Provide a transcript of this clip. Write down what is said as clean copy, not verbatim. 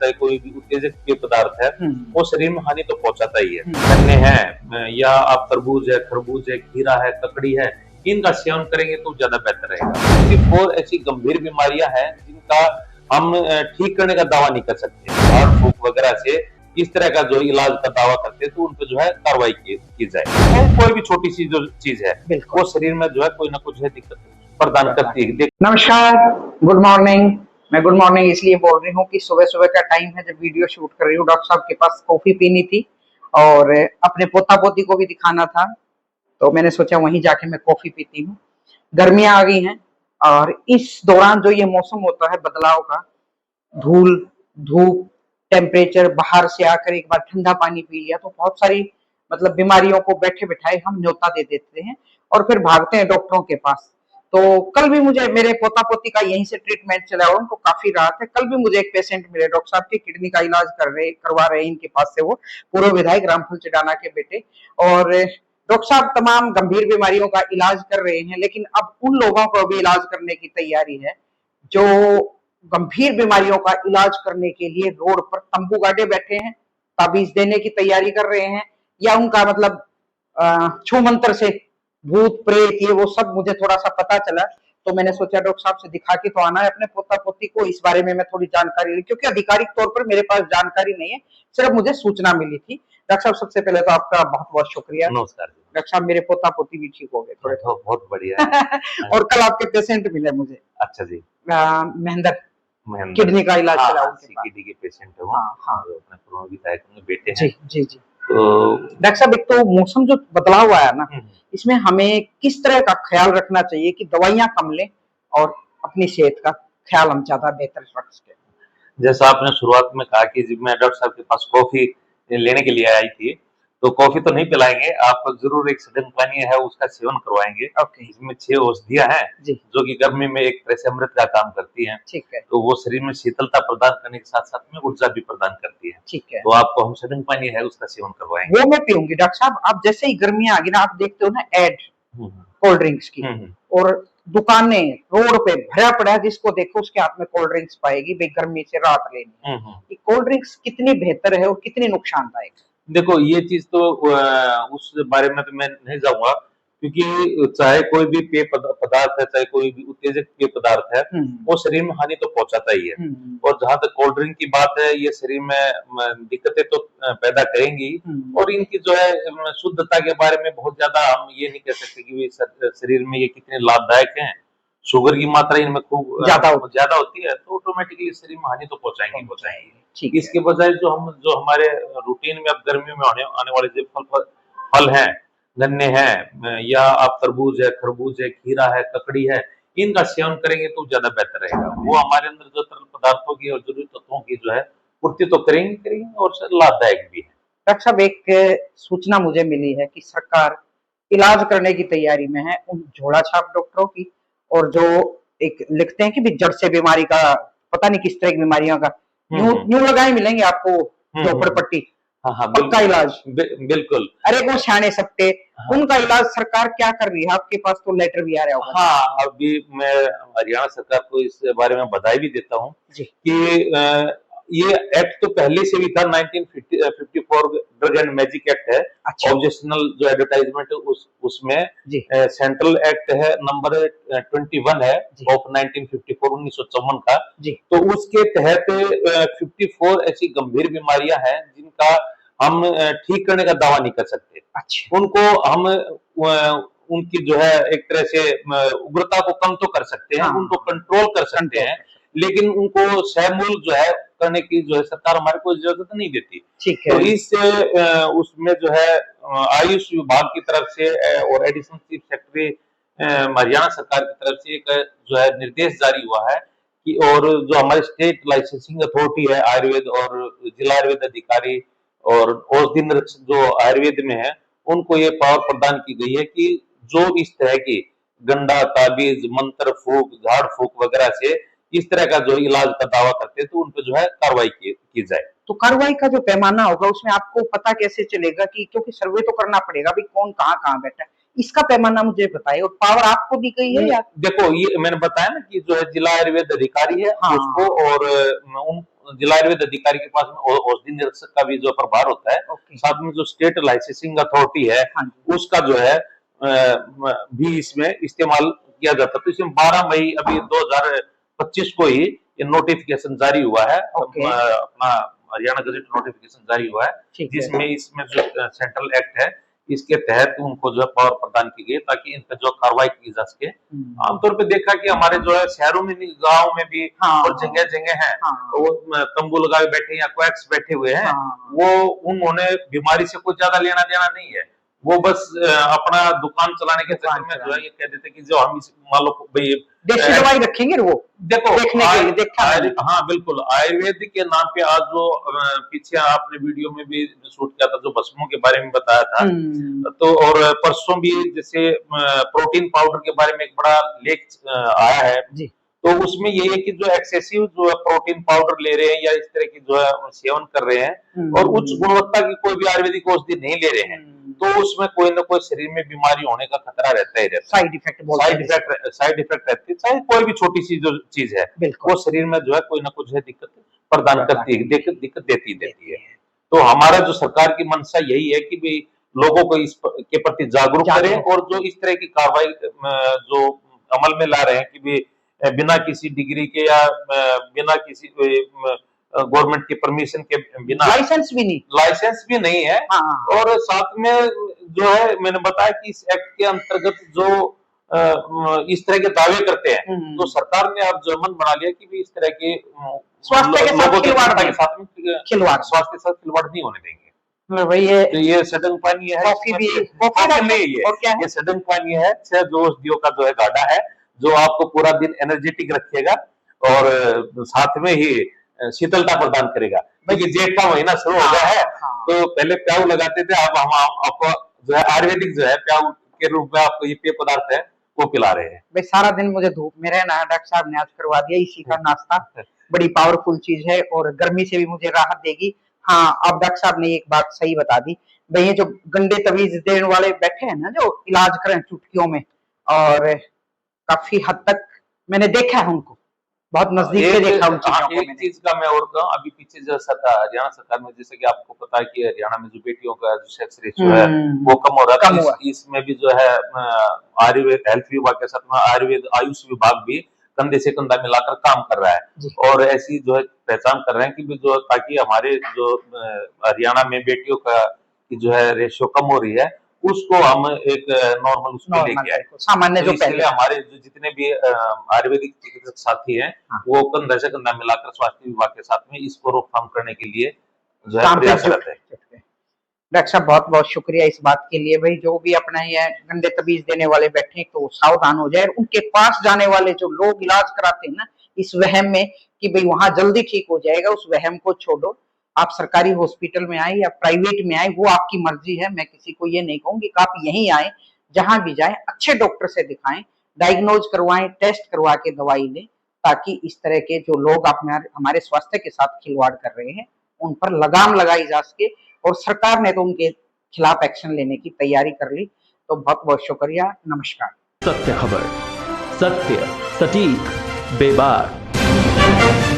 चाहे कोई भी उत्तेजक पेय पदार्थ है वो शरीर में हानि तो पहुंचाता ही है। गन्ने हैं या आप तरबूज है, खरबूज है, खीरा है, ककड़ी है, इनका सेवन करेंगे तो ज्यादा बेहतर रहेगा। क्योंकि और ऐसी गंभीर बीमारियां हैं जिनका हम ठीक करने का दावा नहीं कर सकते। झाड़ फूक वगैरह से इस तरह का जो इलाज का दावा करते हैं तो उन पर जो है कार्रवाई की जाए। और कोई भी छोटी सी जो चीज है वो शरीर में जो है कोई ना कुछ है दिक्कत प्रदान करती है। नमस्कार, गुड मॉर्निंग। मैं गुड मॉर्निंग इसलिए बोल रही हूँ कि सुबह सुबह का टाइम है जब वीडियो शूट कर रही हूँ। डॉक्टर साहब के पास कॉफी पीनी थी और अपने पोता पोती को भी दिखाना था, तो मैंने सोचा वहीं जाके मैं कॉफी पीती हूँ। गर्मियां आ गई हैं और इस दौरान जो ये मौसम होता है बदलाव का, धूल, धूप, टेम्परेचर, बाहर से आकर एक बार ठंडा पानी पी लिया तो बहुत सारी मतलब बीमारियों को बैठे बिठाए हम न्योता दे देते हैं और फिर भागते हैं डॉक्टरों के पास। तो कल भी मुझे मेरे पोता पोती का यहीं से ट्रीटमेंट चला हुआ, उनको काफी राहत है। कल भी मुझे एक पेशेंट मिले, डॉक्टर साहब के किडनी का इलाज करवा रहे हैं इनके पास से, वो पूर्व विधायक रामफल चडाना के बेटे। और डॉक्टर साहब तमाम गंभीर बीमारियों का इलाज कर रहे हैं, लेकिन अब उन लोगों को भी इलाज करने की तैयारी है जो गंभीर बीमारियों का इलाज करने के लिए रोड पर तंबू गाड़े बैठे हैं, ताबीज देने की तैयारी कर रहे हैं, या उनका मतलब छू मंत्र से भूत प्रेत ये वो सब मुझे थोड़ा सा पता चला। तो मैंने सोचा डॉक्टर साहब से दिखा के तो आना है अपने पोता पोती को। इस बारे में मैं थोड़ी जानकारी ली क्योंकि आधिकारिक तौर पर मेरे पास जानकारी नहीं है, सिर्फ मुझे सूचना मिली थी। डॉक्टर साहब सबसे पहले तो आपका बहुत बहुत शुक्रिया। नमस्कार डॉक्टर साहब, मेरे पोता पोती भी ठीक हो गए थोड़े। बहुत बढ़िया है। और कल आपके पेशेंट मिले मुझे। अच्छा जी। महेंद्र किडनी का इलाज चला उनके पास। किडनी के पेशेंट है वो। हाँ, अपने पूर्व विधायक के बेटे हैं। जी जी जी। तो डॉक्टर साहब, एक तो मौसम जो बदलाव आया ना, इसमें हमें किस तरह का ख्याल रखना चाहिए कि दवाइयां कम लें और अपनी सेहत का ख्याल हम ज्यादा बेहतर रख सकें? जैसा आपने शुरुआत में कहा कि जब मैं डॉक्टर साहब के पास कॉफी लेने के लिए आई थी, तो कॉफी तो नहीं पिलाएंगे, आप जरूर एक सडन पानी है उसका सेवन करवाएंगे। इसमें 6 औषधियां हैं जो कि गर्मी में एक तरह से अमृत का काम करती हैं। ठीक है। तो वो शरीर में शीतलता प्रदान करने के साथ साथ में ऊर्जा भी प्रदान करती है। ठीक है। तो आपको हम सडन पानी है उसका सेवन करवाएंगे। वो मैं पीऊंगी। डॉक्टर साहब, आप जैसे ही गर्मियां आ गई ना, आप देखते हो ना एड कोल्ड ड्रिंक्स की, और दुकानें रोड पे भरा पड़ा है, जिसको देखो उसके हाथ में कोल्ड ड्रिंक्स पाएगी, भाई गर्मी से राहत लेनी। कोल्ड ड्रिंक्स कितनी बेहतर है और कितनी नुकसानदायक है? देखो, ये चीज तो उस बारे में तो मैं नहीं जाऊंगा, क्योंकि चाहे कोई भी पेय पदार्थ है, चाहे कोई भी उत्तेजक पेय पदार्थ है, वो शरीर में हानि तो पहुंचाता ही है। और जहां तक कोल्ड ड्रिंक की बात है, ये शरीर में दिक्कतें तो पैदा करेंगी। और इनकी जो है शुद्धता के बारे में बहुत ज्यादा हम ये नहीं कह सकते कि शरीर में ये कितने लाभदायक हैं। शुगर की मात्रा इनमें खूब ज्यादा होती है, तो ऑटोमेटिकली शरीर में हानि तो पहुंचाएंगे। इसके बजाय जो हमारे रूटीन में अब गर्मियों में आने वाले जो फल हैं, गन्ने हैं या आप तरबूज है, खरबूज है, खीरा है, ककड़ी है, इनका सेवन करेंगे तो ज्यादा बेहतर रहेगा। वो हमारे अंदर जो तरल पदार्थों की और जरूरी तत्वों की जो है पूर्ति तो करेंगे और लाभदायक भी है। डॉक्टर साहब, एक सूचना मुझे मिली है कि सरकार इलाज करने की तैयारी में है उन झोला छाप डॉक्टरों की, और जो एक लिखते हैं कि भी जड़ से बीमारी का, पता नहीं किस तरह की बीमारियों का न्यू लगाए मिलेंगे आपको झोपड़पट्टी। हाँ, पक्का इलाज। बिल्कुल। अरे वो शाने सट्टे, उनका इलाज सरकार क्या कर रही है? आपके पास तो लेटर भी आ रहा होगा। हाँ, अभी मैं हरियाणा सरकार को इस बारे में बधाई भी देता हूँ कि ये एक्ट तो पहले से भी था, 1954 ड्रग एंड मैजिक एक्ट है। अच्छा। ऑब्जेक्शनल जो एडवर्टाइजमेंट उसमें सेंट्रल एक्ट है नंबर 21 है ऑफ 1954 का। तो उसके तहत 54 ऐसी गंभीर बीमारियां हैं जिनका हम ठीक करने का दावा नहीं कर सकते। अच्छा। उनको हम उनकी जो है एक तरह से उग्रता को कम तो कर सकते हैं, उनको कंट्रोल कर सकते हैं, लेकिन उनको सहमूल जो है करने की जो है सरकार हमारे को इजाजत नहीं देती। तो इस उसमें जो है आयुष विभाग की तरफ से और एडिशनल चीफ सेक्रेटरी हरियाणा सरकार की तरफ से एक जो है निर्देश जारी हुआ है कि, और जो हमारे स्टेट लाइसेंसिंग अथॉरिटी है आयुर्वेद और जिला आयुर्वेद अधिकारी और औषधि निरीक्षक जो आयुर्वेद में है, उनको ये पावर प्रदान की गई है कि जो इस तरह की गंडा, ताबीज, मंत्र फूक, झाड़ फूक वगैरह से इस तरह का जो इलाज का दावा करते हैं तो उन पर जो है कार्रवाई की जाए। तो कार्रवाई का जो पैमाना होगा उसमें आपको पता कैसे चलेगा कि, क्योंकि सर्वे तो करना पड़ेगा भी कौन कहाँ बैठा है, इसका पैमाना मुझे बताइए। और पावर आपको दी गई है या? देखो, ये मैंने बताया ना कि जो है जिला आयुर्वेद अधिकारी है उसको, और जिला आयुर्वेद अधिकारी के पास में औषधि निरीक्षक का भी जो प्रभार होता है, साथ में जो स्टेट लाइसेंसिंग अथॉरिटी है उसका जो है भी इसमें इस्तेमाल किया जाता है। तो इसमें 12 मई अभी 2025 को ही ये नोटिफिकेशन जारी हुआ है, अपना हरियाणा गजट नोटिफिकेशन जारी हुआ है, जिसमें इसमें जो सेंट्रल एक्ट है इसके तहत उनको जो पावर प्रदान की गई ताकि इन पर जो कार्रवाई की जा सके। आमतौर पे देखा कि हमारे जो है शहरों में गाँव में भी और जगह जगह है वो तंबू लगाए बैठे या कोएक्स बैठे हुए हैं, वो उन्होंने बीमारी से कुछ ज्यादा लेना देना नहीं है, वो बस अपना दुकान चलाने के चक्कर में जो है ये कह देते कि जो हम मान लो भाई देसी दवाई रखेंगे वो देखो देखने के लिए देखा। हाँ बिल्कुल, आयुर्वेद के नाम पे आज जो पीछे आपने वीडियो में भी शूट किया था जो भस्मों के बारे में बताया था, तो और परसों भी जैसे प्रोटीन पाउडर के बारे में एक बड़ा लेख आया है जी। तो उसमें ये है कि जो एक्सेसिव जो है प्रोटीन पाउडर ले रहे हैं या इस तरह की जो है सेवन कर रहे हैं और उच्च गुणवत्ता की कोई भी आयुर्वेदिक औषधि नहीं ले रहे हैं, तो उसमें कोई ना कोई शरीर में बीमारी होने का खतरा रहता ही रहता है, साइड इफेक्ट रहती है, चाहे कोई भी छोटी सी जो चीज है वो शरीर में जो है कोई ना कुछ दिक्कत प्रदान करती है, दिक्कत देती है। तो हमारा जो सरकार की मंशा यही है कि भाई लोगों को इस के प्रति जागरूक करें और जो इस तरह की कार्रवाई जो अमल में ला रहे हैं कि बिना किसी डिग्री के या बिना किसी गवर्नमेंट की परमिशन के बिना लाइसेंस भी नहीं है। और साथ में जो है मैंने बताया कि इस एक्ट के अंतर्गत जो इस तरह के दावे करते हैं तो सरकार ने अब जो मन बना लिया कि इस तरह के स्वास्थ्य के साथ खिलवाड़ नहीं होने देंगे। भाई ये सडन पानी है, ये सडन पानी है, 6 औषधियों का जो है गाढ़ा है जो आपको पूरा दिन एनर्जेटिक रखेगा और साथ में ही शीतलता प्रदान करेगा। क्योंकि जेठ का महीना शुरू हो गया है तो पहले प्याऊ लगाते थे, अब हम आपको जो है आयुर्वेदिक जो है प्याऊ के रूप में आपको ये पेय पदार्थ है वो पिला रहे हैं। भाई सारा दिन मुझे धूप में रहना है, डॉक्टर साहब ने आज करवा दिया इसी का नाश्ता, बड़ी पावरफुल चीज है और गर्मी से भी मुझे राहत देगी। हाँ, अब डॉक्टर साहब ने एक बात सही बता दी, भाई ये जो गंदे तवीज देने वाले बैठे हैं ना जो इलाज करें चुटकियों में, और काफी हद तक मैंने देखा है उनको, बहुत नजदीक से देखा उन चीजों को। एक चीज का मैं और कहूँ, अभी पीछे जो हरियाणा सरकार में जैसे कि आपको पता है कि हरियाणा में जो बेटियों का जो सेक्स रेशियो है वो कम हो रहा है, इसमें भी जो है आयुर्वेद हेल्थ विभाग के साथ में आयुर्वेद आयुष विभाग भी कंधे से कंधा मिलाकर काम कर रहा है और ऐसी जो है पहचान कर रहे हैं कि जो ताकि हमारे जो हरियाणा में बेटियों का जो है रेशियो कम हो रही है उसको हम एक नॉर्मल उसमें लेके आए। सामान्य जो पहले हमारे जो जितने भी आयुर्वेदिक चिकित्सक साथी हैं वो कंधा से कंधा मिलाकर स्वास्थ्य विभाग के साथ में इसको रोकथाम करने के लिए जो है प्रयासरत है। डॉक्टर साहब बहुत बहुत शुक्रिया इस बात के लिए। भाई जो भी अपना ये गंदे तबीज देने वाले बैठे तो सावधान हो जाए, उनके पास जाने वाले जो लोग इलाज कराते हैं ना इस वहम में कि भाई वहां जल्दी ठीक हो जाएगा, उस वहम को छोड़ो। आप सरकारी हॉस्पिटल में आए या प्राइवेट में आए वो आपकी मर्जी है, मैं किसी को ये नहीं कहूंगी कि आप यहीं आए, जहां भी जाए अच्छे डॉक्टर से दिखाएं, डायग्नोज करवाएं, टेस्ट करवा के दवाई लें, ताकि इस तरह के जो लोग हमारे स्वास्थ्य के साथ खिलवाड़ कर रहे हैं उन पर लगाम लगाई जा सके। और सरकार ने तो उनके खिलाफ एक्शन लेने की तैयारी कर ली। तो बहुत बहुत शुक्रिया, नमस्कार। सत्य खबर, सत्य, सटीक, बेबाक।